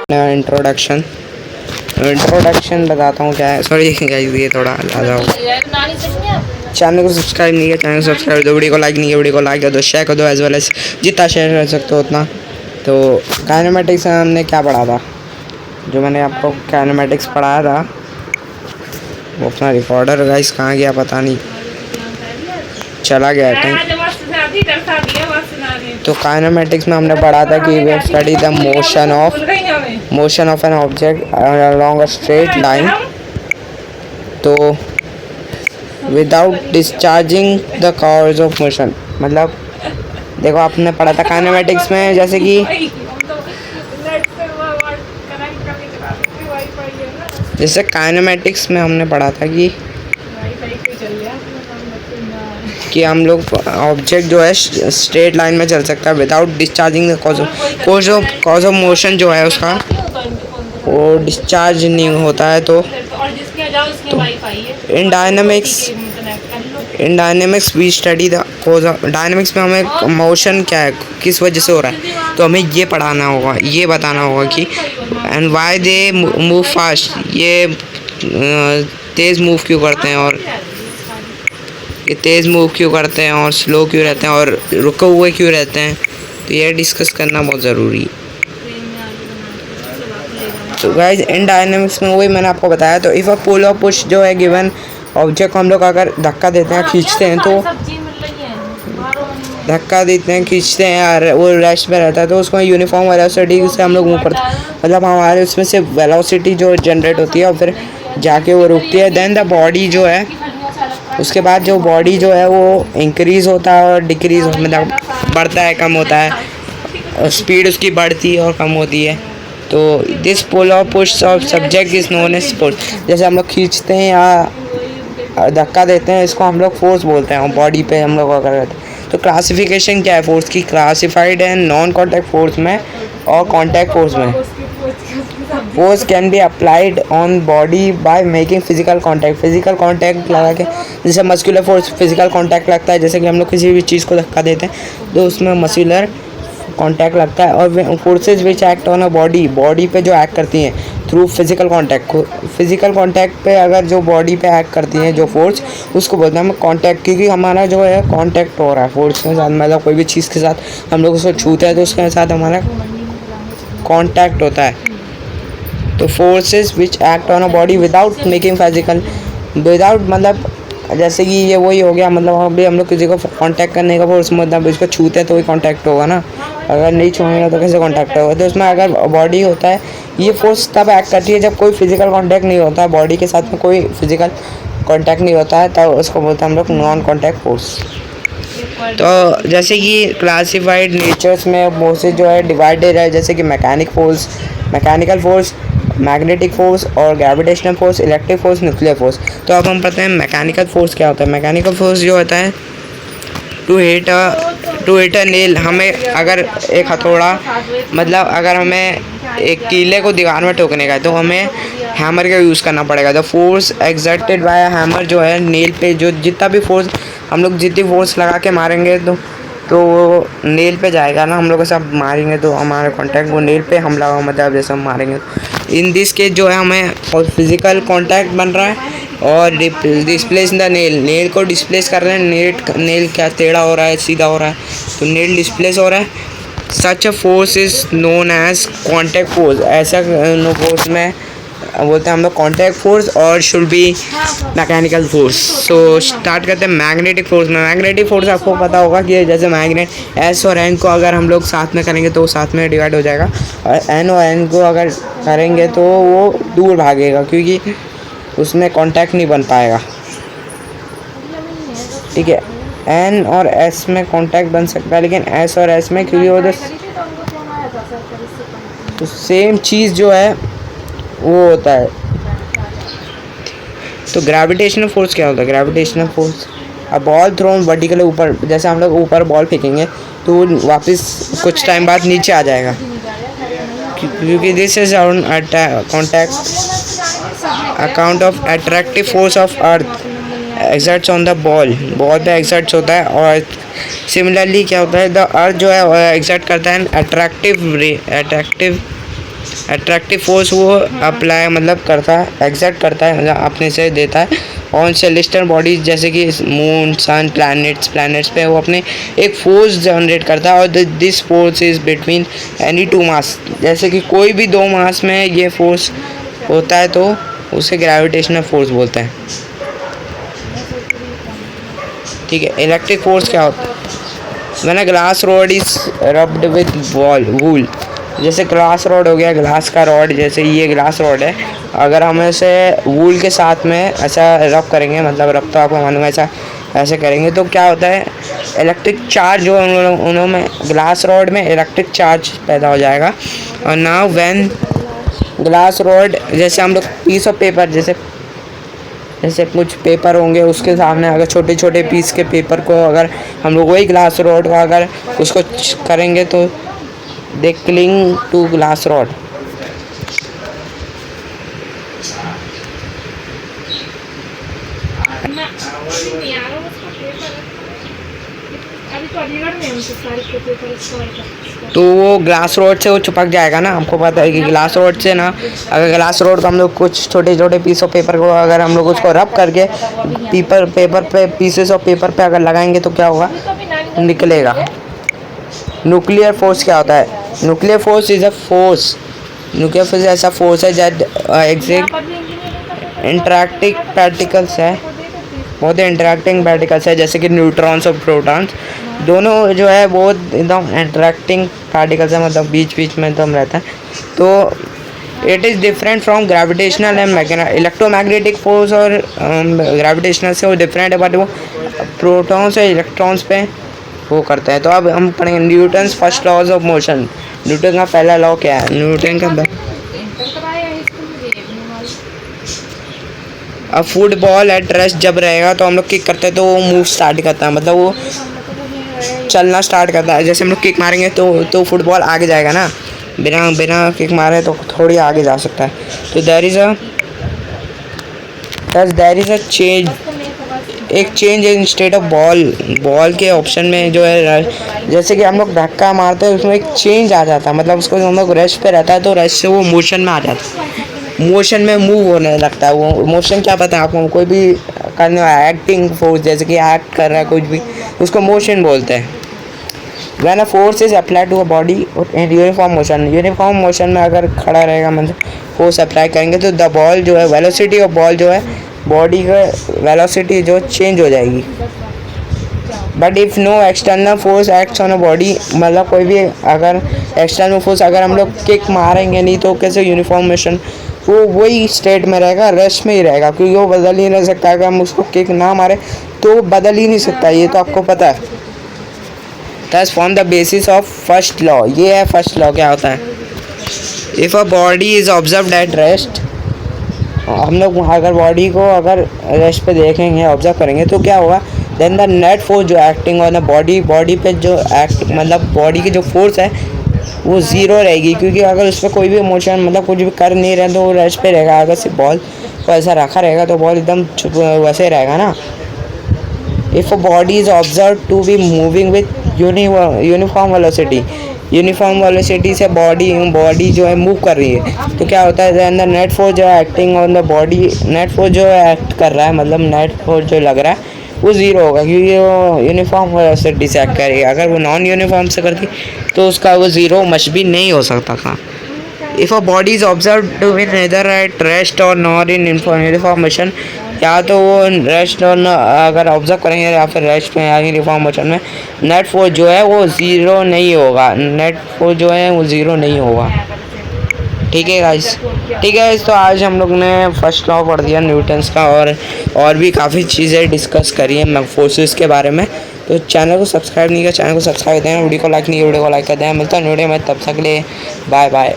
Introduction बताता हूँ क्या है। सॉरी गाइस, ये थोड़ा ज़्यादा हो। चैनल को सब्सक्राइब नहीं किया, चैनल को सब्सक्राइब दो, वीडियो को लाइक नहीं किया, वीडियो को लाइक कर दो, शेयर कर दो, एज वेल एज जितना शेयर कर सकते हो उतना। तो काइनेमेटिक्स में हमने क्या पढ़ा था, जो मैंने आपको काइनेमेटिक्स पढ़ाया था वो अपना रिकॉर्डर गाइस कहाँ गया पता नहीं, चला गया कहीं। तो काइनेमेटिक्स में हमने पढ़ा था कि we study the motion of an object along a straight line, तो without discharging the cause of motion. मतलब देखो आपने पढ़ा था काइनेमेटिक्स में, जैसे कि काइनेमेटिक्स में हमने पढ़ा था कि हम लोग ऑब्जेक्ट जो है स्ट्रेट लाइन में चल सकता है without discharging the cause of motion जो है उसका वो डिस्चार्ज नहीं होता है। तो in dynamics we study the cause of dynamics में हमें मोशन क्या है, किस वजह से हो रहा है, तो हमें ये पढ़ाना होगा, ये बताना होगा कि and why they move fast, ये तेज़ मूव क्यों करते हैं, और ये तेज़ मूव क्यों करते हैं, और स्लो क्यों रहते हैं, और रुके हुए क्यों रहते हैं। तो ये डिस्कस करना बहुत ज़रूरी है। तो गाइस इन डायनेमिक्स में वही मैंने आपको बताया। तो इफ़ अ पुल और पुश जो है गिवन ऑब्जेक्ट को हम लोग अगर धक्का देते हैं, खींचते हैं, तो धक्का देते हैं, खींचते हैं यार, वो रेस्ट में रहता है, तो उसको यूनिफॉर्म वेलोसिटी से हम लोग मूव करते हैं। मतलब हमारे उसमें से वेलोसिटी जो जनरेट होती है और फिर जाके वो रुकती है। देन द बॉडी जो है, उसके बाद जो बॉडी जो है वो इंक्रीज़ होता है और डिक्रीज़ मतलब बढ़ता है, कम होता है, स्पीड उसकी बढ़ती है और कम होती है। तो दिस पुल और push of subject is known as force. जैसे हम लोग खींचते हैं या धक्का देते हैं, इसको हम लोग फोर्स बोलते हैं, बॉडी पे हम लोग अगर करते हैं। तो क्लासिफिकेशन क्या है फोर्स की, क्लासिफाइड है नॉन कॉन्टैक्ट फोर्स में और कॉन्टैक्ट फोर्स में। Force can be applied on body by making physical contact लगा के, जैसे मस्कुलर फोर्स फिजिकल कॉन्टैक्ट लगता है, जैसे कि हम लोग किसी भी चीज़ को धक्का देते हैं तो उसमें मस्कुलर कॉन्टैक्ट लगता है। और forces which act on a body पे जो एक्ट करती हैं थ्रू फिजिकल कॉन्टैक्ट पे अगर जो बॉडी पे एक्ट करती हैं जो फोर्स, उसको बोलते हैं हम कॉन्टैक्ट, क्योंकि हमारा जो है कॉन्टैक्ट हो रहा है फोर्स के साथ। मतलब कोई भी चीज़ के साथ हम लोग उसको छूते हैं तो उसके साथ हमारा कॉन्टैक्ट होता है। तो forces which act on a body without making physical, without मतलब जैसे कि ये वही हो गया, मतलब अभी हम लोग किसी को कांटेक्ट करने का फोर्स, मतलब इसको छूते हैं तो वही कांटेक्ट होगा ना, अगर नहीं छूएंगे तो कैसे कांटेक्ट होगा। तो उसमें अगर बॉडी होता है, ये फोर्स तब एक्ट करती है जब कोई फिजिकल कांटेक्ट नहीं होता है, बॉडी के साथ में कोई फिजिकल कांटेक्ट नहीं होता है, तब उसको बोलते हैं हम लोग नॉन कांटेक्ट फोर्स। तो जैसे कि क्लासिफाइड नेचर्स में फोर्सेज जो है डिवाइडेड है, जैसे कि मैकेनिकल फोर्स, मैग्नेटिक फोर्स और gravitational force, electric force, nuclear force. तो अब हम पता है मैकेनिकल फोर्स क्या होता है। मैकेनिकल फोर्स जो होता है टू हिट अ नेल, हमें अगर एक हथौड़ा, मतलब अगर हमें एक कीले को दीवार में ठोकने का है तो हमें हैमर का यूज़ करना पड़ेगा। The force exerted by hammer जो है नेल पे, जो जितना भी फोर्स हम लोग जितनी फोर्स लगा के मारेंगे तो वो नेल पे जाएगा ना, हम लोग ऐसा मारेंगे तो हमारा कांटेक्ट वो नेल पे हमला हुआ, मतलब जैसे हम मारेंगे। इन दिस केस जो है हमें और फिजिकल कांटेक्ट बन रहा है और डिस्प्लेस द नेल को डिस्प्लेस कर रहे हैं। नेल क्या टेढ़ा हो रहा है, सीधा हो रहा है, तो नेल डिस्प्लेस हो रहा है। Such a force is known as contact force. ऐसा फोर्स में बोलते हैं हम लोग कांटेक्ट फोर्स और should be mechanical force. So start करते हैं मैग्नेटिक फोर्स में। मैग्नेटिक फोर्स आपको पता होगा कि जैसे मैग्नेट एस और एन को अगर हम लोग साथ में करेंगे तो साथ में डिवाइड हो जाएगा, और एन और एन को अगर करेंगे तो वो दूर भागेगा, क्योंकि उसमें कांटेक्ट नहीं बन पाएगा। ठीक है, एन और एस में कांटेक्ट बन सकता है, लेकिन एस और एस में क्योंकि वो तो सेम चीज़ जो है वो होता है। तो ग्रेविटेशनल फोर्स क्या होता है? Gravitational force a ball thrown vertically ऊपर, जैसे हम लोग ऊपर बॉल फेंकेंगे तो वापस कुछ टाइम बाद नीचे आ जाएगा, क्योंकि this is on contact account of attractive force of earth exerts on the ball पे एक्सर्ट्स होता है। और सिमिलरली क्या होता है, द अर्थ जो है एक्सर्ट करता है अट्रैक्टिव अट्रैक्टिव फोर्स वो अप्लाई मतलब करता है, एग्जर्ट करता है, मतलब अपने से देता है ऑन सेलेस्टियल बॉडीज जैसे कि मून, सन, प्लैनेट्स पे वो अपने एक फोर्स जनरेट करता है। और this force is between any two mass, जैसे कि कोई भी दो मास में ये फोर्स होता है तो उसे ग्रेविटेशनल फोर्स बोलते हैं। ठीक है, इलेक्ट्रिक फोर्स क्या होता है? मैंने glass rod is rubbed with wool, जैसे ग्लास रॉड हो गया, ग्लास का रॉड, जैसे ये ग्लास रॉड है, अगर हम ऐसे वूल के साथ में ऐसा रब करेंगे, मतलब रब तो आपको मालूम है, ऐसे करेंगे तो क्या होता है, इलेक्ट्रिक चार्ज जो उन्होंने ग्लास रॉड में इलेक्ट्रिक चार्ज पैदा हो जाएगा। और नाउ व्हेन ग्लास रॉड, जैसे हम लोग पीस ऑफ पेपर, जैसे कुछ पेपर होंगे उसके सामने अगर छोटे छोटे पीस के पेपर को अगर हम लोग वही ग्लास रॉड का अगर उसको करेंगे तो दे क्लिंग टू ग्लास रॉड। तो वो ग्लास रॉड से वो चिपक जाएगा ना, हमको पता है कि ग्लास रॉड से ना, अगर ग्लास रॉड को हम लोग कुछ छोटे छोटे पीस ऑफ पेपर को अगर हम लोग उसको रब करके पेपर पे पीसेस ऑफ पेपर पे अगर लगाएंगे तो क्या होगा, निकलेगा। न्यूक्लियर फोर्स क्या होता है? Nuclear force is a force, nuclear force ऐसा फोर्स है जब इंटरैक्टिंग पार्टिकल्स है, बहुत इंटरैक्टिंग पार्टिकल्स है, जैसे कि न्यूट्रॉन्स और प्रोटॉन्स, दोनों जो है वो एकदम इंटरैक्टिंग पार्टिकल्स है, मतलब बीच बीच में एकदम रहता है। तो it is different from gravitational and electromagnetic force, और ग्रेविटेशनल से वो डिफरेंट है, बट वो प्रोटॉन्स और इलेक्ट्रॉन्स पे वो करते हैं। तो अब हम पढ़ेंगे Newton's first laws of motion. Newton का पहला लॉ क्या है? न्यूटन का अब फुटबॉल एट रेस्ट जब रहेगा तो हम लोग किक करते हैं तो वो मूव स्टार्ट करता है, मतलब वो चलना स्टार्ट करता है। जैसे हम लोग किक मारेंगे तो फुटबॉल आगे जाएगा ना, बिना किक मारे तो थोड़ी आगे जा सकता है। तो देयर इज़ अ चेंज, एक change in state of ball के ऑप्शन में जो है, जैसे कि हम लोग धक्का मारते हैं उसमें एक चेंज आ जाता है, मतलब उसको हम लोग रेस्ट पे रहता है तो रेस्ट से वो मोशन में आ जाता है, मोशन में मूव होने लगता है। वो मोशन क्या पता है आपको, कोई भी करने वाला एक्टिंग फोर्स, जैसे कि एक्ट कर रहा है कुछ भी, उसको मोशन बोलते हैं। When a force is applied to a body in uniform motion में अगर खड़ा रहेगा, मतलब फोर्स अप्लाई करेंगे तो द बॉल जो है, वेलोसिटी ऑफ बॉल जो है, बॉडी का वेलोसिटी जो चेंज हो जाएगी। But if no external force acts on a body, मतलब कोई भी अगर एक्सटर्नल फोर्स अगर हम लोग किक मारेंगे नहीं तो कैसे यूनिफॉर्म मोशन वो वही स्टेट में रहेगा, रेस्ट में ही रहेगा, क्योंकि वो बदल ही नहीं सकता। अगर हम उसको किक ना मारे तो वो बदल ही नहीं सकता, ये तो आपको पता है। That's form the basis of first law. ये है फर्स्ट लॉ। क्या होता है? If a body is observed at rest, हम लोग अगर बॉडी को अगर रेस्ट पे देखेंगे, ऑब्जर्व करेंगे तो क्या होगा, देन द नेट फोर्स जो एक्टिंग ऑन द बॉडी पे जो एक्ट, मतलब बॉडी की जो फोर्स है वो ज़ीरो रहेगी, क्योंकि अगर उस पर कोई भी मोशन मतलब कुछ भी कर नहीं रहे तो वो रेस्ट पे रहेगा। अगर सिर्फ बॉल को ऐसा रखा रहेगा तो बॉल एकदम वैसे रहेगा ना। If a body is observe to be moving with uniform velocity से बॉडी जो है मूव कर रही है तो क्या होता है, देन द नेट फोर्स जो है acting on the body, net force जो है एक्ट कर रहा है, मतलब नेट फोर्स जो लग रहा है वो ज़ीरो होगा, क्योंकि वो यूनिफॉर्म वेलोसिटी से एक्ट करेगी। अगर वो नॉन यूनिफॉर्म से करती तो उसका वो ज़ीरो मच भी नहीं हो सकता था। If a body is observe to be neither at rest और नॉट इन यूनिफॉर्म मोशन, या तो वो रेस्ट और अगर ऑब्जर्व करेंगे या फिर रेस्ट में या यूनिफॉर्म मोशन में, नेट फोर्स जो है वो ज़ीरो नहीं होगा, नेट फोर्स जो है वो ज़ीरो नहीं होगा। ठीक है गाइस, तो आज हम लोग ने फर्स्ट लॉ पढ़ दिया न्यूटन्स का, और भी काफ़ी चीज़ें डिस्कस करी हैं फोर्सेस के बारे में। तो चैनल को सब्सक्राइब नहीं किया, चैनल को सब्सक्राइब दें, वीडियो को लाइक नहीं किया, वीडियो को लाइक कर दें। मिलता है वीडियो में, तब तक के लिए बाय बाय।